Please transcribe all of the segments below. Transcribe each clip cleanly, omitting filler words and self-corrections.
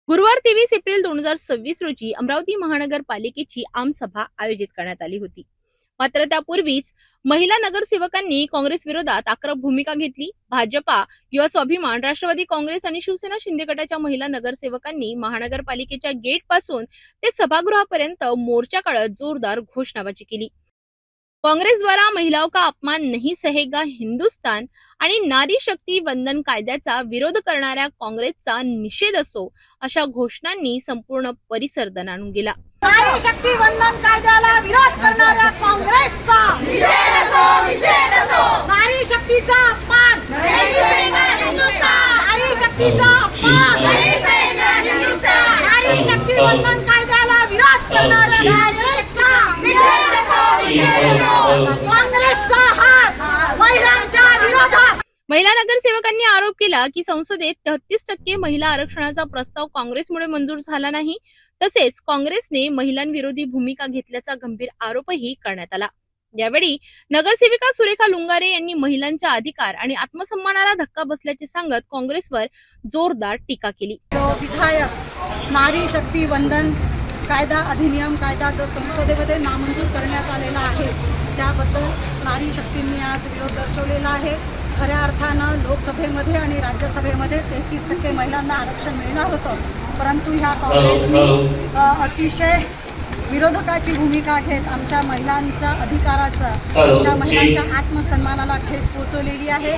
गुरुवार 23 एप्रिल 2026 रोजी अमरावती महानगरपालिकेची आमसभा आयोजित करण्यात आली होती. मात्र त्यापूर्वीच महिला नगरसेवकांनी काँग्रेस विरोधात आक्रमक भूमिका घेतली. भाजपा, युवा स्वाभिमान, राष्ट्रवादी काँग्रेस आणि शिवसेना शिंदे गटाच्या महिला नगरसेवकांनी महानगरपालिकेच्या गेट पासून ते सभागृहापर्यंत मोर्चा काढत जोरदार घोषणाबाजी केली. कांग्रेस द्वारा महिलाओं का अपमान नहीं सहेगा हिंदुस्तान आणि नारी शक्ती वंदन कायद्याचा विरोध करणाऱ्या काँग्रेसचा निषेध असो अशा घोषणांनी संपूर्ण परिसर दणाणून गेला. नारी शक्ती वंदन कायद्याला विरोध करणाऱ्या काँग्रेसचा निषेध असो, निषेध असो. नारी शक्तीचा अपमान नहीं सहेगा हिंदुस्तान. नारी शक्तीचा अपमान नहीं सहेगा हिंदुस्तान. नारी शक्ती वंदन कायद्याला विरोध करणाऱ्या काँग्रेसचा निषेध असो, निषेध असो. काँग्रेसचा हात महिलांच्या विरोधात. महिला नगरसेवकांनी आरोप केला की संसदेत 33% महिला आरक्षणाचा प्रस्ताव काँग्रेसमुळे मंजूर झाला नाही. तसेच काँग्रेसने महिलांविरोधी भूमिका घेतल्याचा गंभीर आरोपही करण्यात आला. यावेळी नगरसेविका सुरेखा लुंगारे यांनी महिलांच्या अधिकार आणि आत्मसन्मानाला धक्का बसल्याचे सांगत काँग्रेसवर जोरदार टीका केली. विधायक नारी शक्ती वंदन कायदा अधिनियम कायदा जो संसदेमध्ये नामंजूर करण्यात आलेला आहे त्याबद्दल नारी शक्तींनी आज विरोध दर्शवलेला आहे. खऱ्या अर्थानं लोकसभेमध्ये आणि राज्यसभेमध्ये 33% महिलांना आरक्षण मिळणार होतं, परंतु ह्या काँग्रेसने अतिशय विरोधकाची भूमिका घेत आमच्या महिलांच्या अधिकाराचा, आमच्या महिलांच्या आत्मसन्मानाला ठेस पोहोचवलेली आहे.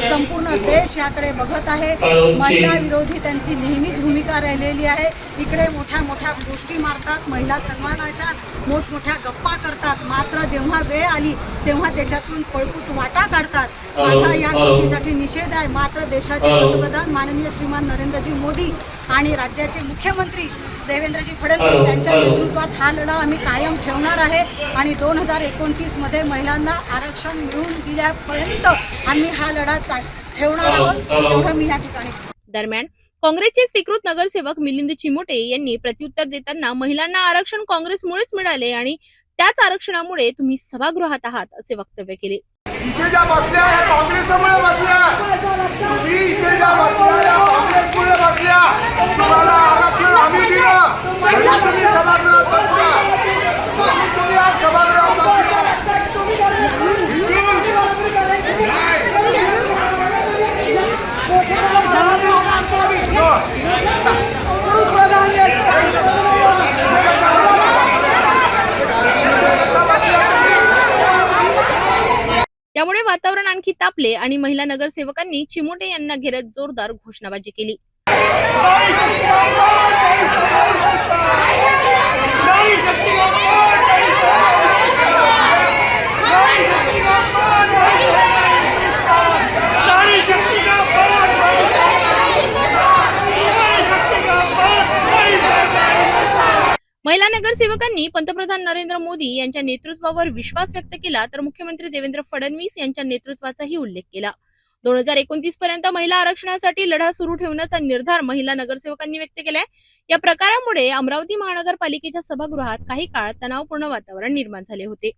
संपूर्ण देश याकडे बघत आहे. महिला विरोधी त्यांची नेहमीच भूमिका राहिलेली आहे. इकडे मोठ्या मोठ्या गोष्टी मारतात, महिला सन्मानाच्या मोठमोठ्या गप्पा करतात, मात्र जेव्हा वेळ आली तेव्हा त्याच्यातून पळपूट वाटा काढतात. माझा या गोष्टीसाठी निषेध आहे. मात्र देशाचे पंतप्रधान माननीय श्रीमान नरेंद्रजी मोदी आणि राज्याचे मुख्यमंत्री देवेंद्रजी फडणवीस यांच्या नेतृत्वात हा लढा आम्ही कायम ठेवणार आहे आणि 2029 मध्ये महिलांना आरक्षण मिळवून दिल्यापर्यंत आम्ही हा लढा ठेवणार आहोत, एवढं मी या ठिकाणी. दरम्यान काँग्रेसचे स्वीकृत नगरसेवक मिलिंद चिमोटे यांनी प्रत्युत्तर देताना महिलांना आरक्षण काँग्रेसमुळेच मिळाले आणि त्याच आरक्षणामुळे तुम्ही सभागृहात आहात असे वक्तव्य केले. इथे ज्या बसल्या काँग्रेसमुळे बसल्या, तुम्ही इथे ज्या बसल्या काँग्रेसमुळे बसल्या. तुम्हाला आरक्षण आम्ही दिलं, तुम्ही सभागृहात बसल्या, तुम्ही आज सभागृहात बसल्या. त्यामुळे वातावरण आणखी तापले आणि महिला नगरसेवकांनी चिमोटे यांना घेरत जोरदार घोषणाबाजी केली. महिला नगरसेवकांनी पंतप्रधान नरेंद्र मोदी यांच्या नेतृत्वावर विश्वास व्यक्त केला तर मुख्यमंत्री देवेंद्र फडणवीस यांच्या नेतृत्वाचाही उल्लेख केला. 2029 पर्यंत महिला आरक्षणासाठी लढा सुरू ठेवण्याचा निर्धार महिला नगरसेवकांनी व्यक्त केलाय. या प्रकारामुळे अमरावती महानगरपालिकेच्या सभागृहात काही काळ तणावपूर्ण वातावरण निर्माण झाले होते.